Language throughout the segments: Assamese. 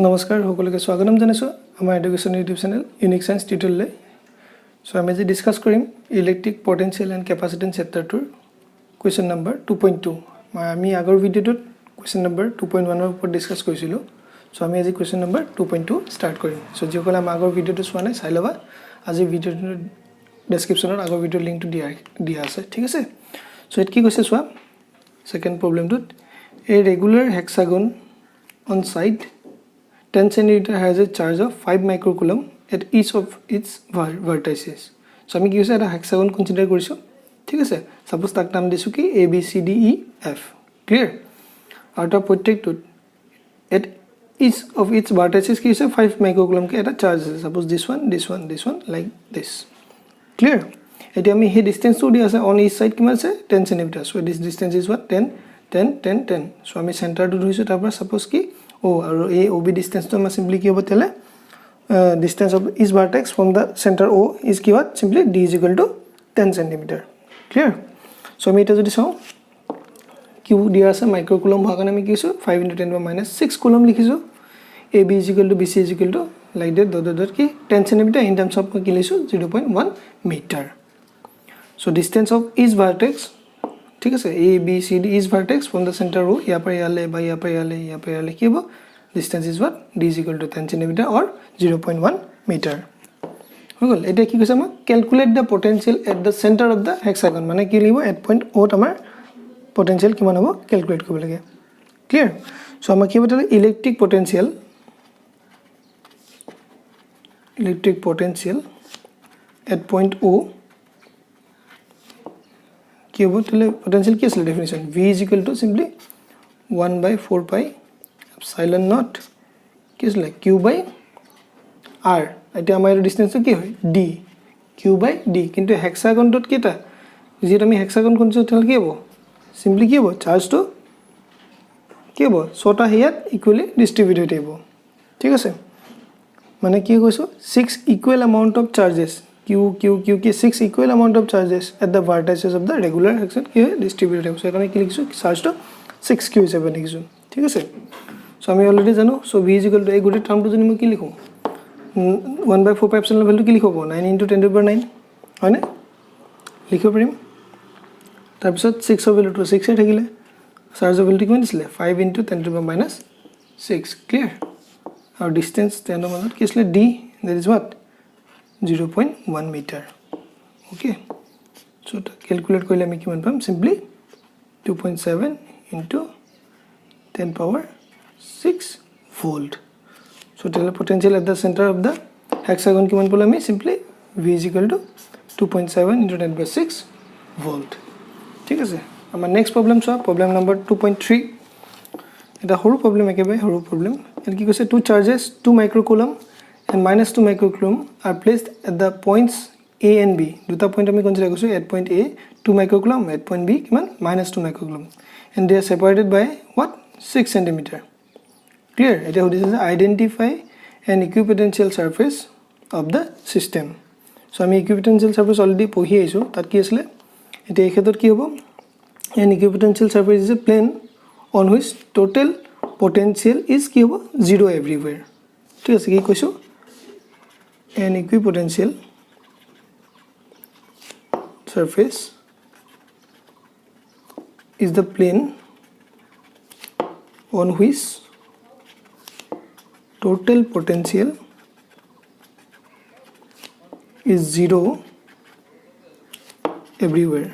নমস্কাৰ সকলোকে স্বাগতম জনাইছো আমাৰ education YouTube channel Unique Science টিউটৰিয়েললৈ সো আমি আজি ডিসকাস কৰিম ইলেক্ট্ৰিক পটেনশিয়াল এণ্ড কেপাচিটেন্স চেপ্টাৰটোৰ কোৱেশ্চন নম্বৰ 2.2 আমি আগৰ ভিডিঅ'টোত কোৱেশ্চন নম্বৰ 2.1 ৰ ওপৰত ডিসকাস কৰিছিলো সো আমি আজি কোৱেশ্চন নম্বৰ 2.2 ষ্টাৰ্ট কৰিম সো যিসকলে আমাৰ আগৰ ভিডিঅ'টো চোৱা নাই চাই লবা আজি ভিডিঅ'টোৰ ডেসক্ৰিপচনত আগৰ ভিডিঅ'ৰ লিংকটো দিয়া আছে ঠিক আছে সো এত কি কৈছে চোৱা সেকেন্ড প্ৰবলেমটোত a regular hexagon on side 10 cm has a charge of 5 microcoulomb at each of its vertices. So আমি কি হৈছে এটা হেক্সাগন কনসিডাৰ কৰিছো ঠিক আছে সাপোজ তাক নাম দিছো কি A B C D E F clear আৰু তাৰ প্ৰত্যেকটোত at each of its vertices কি হৈছে 5 microcoulomb কে এটা চাৰ্জ আছে suppose this one like this clear এতিয়া আমি হে ডিসটেন্সটো দি আছে on each side কিমান আছে 10 cm so this distance is what 10 so আমি সেন্টাৰটো ধৰিছো তাৰ পৰা সাপোজ কি O আৰু এই OB distance to আমাৰ simply কি হ'ব তেলে distance of each vertex from the center O is কি হয় simply D is equal to 10 cm clear so আমি এটা যদি চাও Q দিয়া আছে মাইক্ৰোকুলম হোৱা কাৰণে আমি কি কৈছো 5 * 10 - 6 কুলম লিখিছো AB is equal to BC is equal to like that dot কি 10 cm in terms of কি লিখিছো 0.1 meter so distance of each vertex ठीक है A B C D is vertex from the center O यहाँ पर याले by यहाँ पर याले क्या वो distance is what D is equal to 10 cm or 0.1 meter हो गल इटे की कैसे हम calculate the potential at the center of the hexagon माने क्या लिखो at point O Tamar potential किमान हो calculate को बोलेंगे clear so हम क्या बताते electric potential at point O কি হ'ব তেলে পটেনশিয়াল কি আছিল definition v = simply 1/4 pi epsilon naught কি আছিল q/r এটা আমাৰ ডিসটেন্স কি হয় d q/d কিন্তু হেক্সাগনটোত কিটা যেটা আমি হেক্সাগন কনসিডাৰ তেল কি হ'ব simply কি হ'ব চাৰ্জটো কি হ'ব ছটা হিয়াত ইকুয়ালি ডিস্ট্ৰিবিউটেড হ'ব ঠিক আছে মানে কি কৈছো 6 equal amount of charges Q K 6 equal amount of charges at the vertices of the regular hexagon কি হয় distributed so এখানে কি লিখিছো চার্জ তো 6q7 লিখিছো ঠিক আছে সো আমি অলরেডি জানো সো v = এই গুটি টার্মটো যদি মই কি লিখো 1/4 pi epsilon ভ্যালু কি লিখব 9 * 10^9 হয় না লিখিব পাৰিম তাৰ পিছত 6 ৰ ভ্যালুটো 6 এ থাকিলে চাৰ্জৰ ভ্যালুটো কিমান দিছিলে 5 * 10^-6 ক্লিয়াৰ আৰু ডিসটেন্স 10 ৰ মাজত কি আছিল d that is what 0.1 meter okay so to calculate koile ami kiman pam simply 2.7 into 10 power 6 volt so the potential at the center of the hexagon kiman pole ami simply v is equal to 2.7 into 10/6 volt ঠিক আছে আমাৰ next problem so problem number 2.3 এটা হৰু problem একেবাৰে হৰু problem এর কি কৈছে two charges 2 microcoulomb and -2 microcoulomb are placed at the points A and B. দুটা পইণ্ট আমি কনসিডাৰ কৰিছো at point A 2 microcoulomb at point B কিমান -2 microcoulomb and they are separated by what 6 cm clear এটা হদিছে identify an equipotential surface of the system so আমি equipotential surface already পঢ়ি আইছো তাত কি আছিল এটা এই ক্ষেত্ৰত কি হ'ব an equipotential surface is a plane on which total potential is কি হ'ব 0 everywhere ঠিক আছে কি কৈছো an equipotential surface is the plane on which total potential is 0 everywhere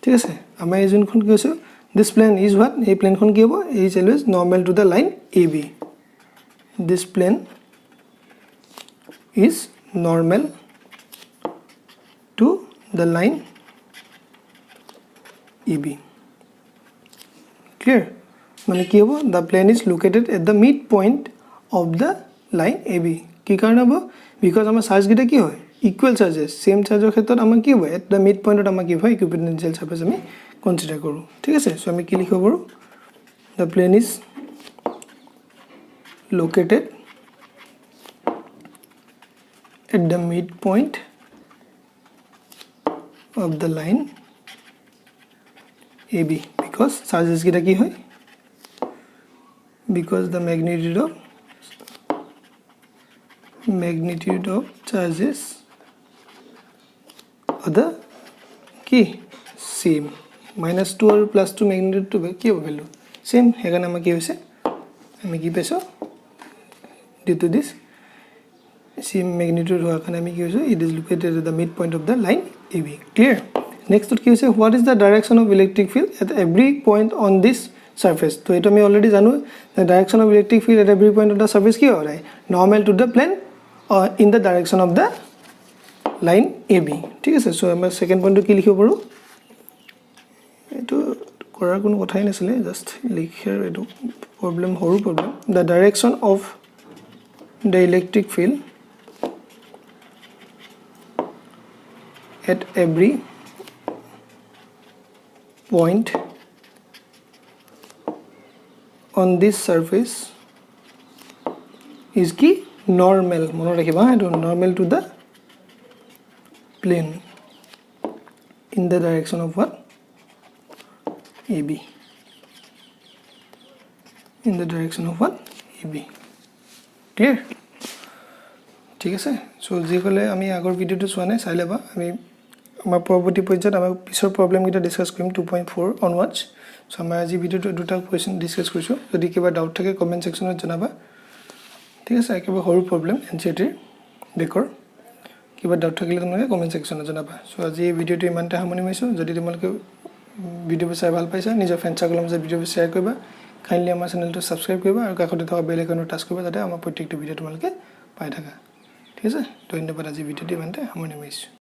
ঠিক আছে আমি যোনখন কৈছো this plane is what এই প্লেনখন কি হ'ব is always normal to the line AB this plane is normal to the line AB clear মানে কি হ'ব the plane is located at the midpoint of the line AB কি কাৰণ হ'ব because আমাৰ চাৰ্জ গিটা কি হয় equal charges same chargeৰ ক্ষেত্ৰত আমাৰ কি হ'ব at the midpoint আমাৰ কি হয় equipotential surface আমি কনসিডাৰ কৰো ঠিক আছে সো আমি কি লিখিব পাৰো the plane is located at the midpoint of the line AB because charges kita ki hoy because the magnitude of charges are the key same -2 और +2 magnitude to কি হ'ব value same হেগান আমাৰ কি হৈছে আমি কি পাইছো due to this same magnitude হোৱাৰ কাৰণে আমি কি হৈছে it is located at the midpoint of the line AB clear next কি হৈছে what is the direction of electric field at every point on this surface তো এটা আমি অলৰেডি জানো the direction of electric field at every point of the surface কি হয় normal to the plane or in the direction of the line AB ঠিক আছে সো আমাৰ সেকেন্ড পইণ্টটো কি লিখিব পাৰো এটো কৰাৰ কোনো কথাই নাছিলে জাস্ট লিখাৰ এটো প্ৰবলেম হৰু problem the direction of the electric field at every point on this surface is কি normal মনত ৰাখিবা এটো normal to the plane in the direction of what AB in the direction of what AB clear ঠিক আছে সো যেকলে আমি আগৰ ভিডিওটো চোৱা নাই চাই লবা আমি আমাৰ পৰৱৰ্তী পৰ্যায়ত আমাৰ পিছৰ প্ৰবলেম কিটা ডিসকাস কৰিম 2.4 অনওয়াৰ্ডস সো আমাৰ আজি ভিডিওটো দুটা কোৱেশ্চন ডিসকাস কৰিছো যদি কিবা ডাউট থাকে কমেন্ট সেকশনত জনাবা ঠিক আছে একেবাৰে সৰু প্ৰবলেম এনচিটিৰ বেকৰ কিবা ডাউট থাকিলে তোমালোকে কমেন্ট সেকশনত জনাবা সো আজি এই ভিডিওটো ইমানটা সামৰণি মাৰিছো যদি তোমালোকে ভিডিওটো চাই ভাল পাইছা নিজৰ ফ্ৰেণ্ড সাৰ্কেলৰ মাজত ভিডিওটো শ্বেয়াৰ কৰিবা কাইন্ডলি আমাৰ চেনেলটো সাবস্ক্ৰাইব কৰিবা আৰু কাষতে থকা বেল আইকনটো টাচ কৰিবা যাতে আমাৰ প্ৰত্যেকটো ভিডিও তোমালোকে পাই থাকা ঠিক আছে ধন্যবাদ আজি ভিডিওটো ইমানটা সামৰণি মাৰিছো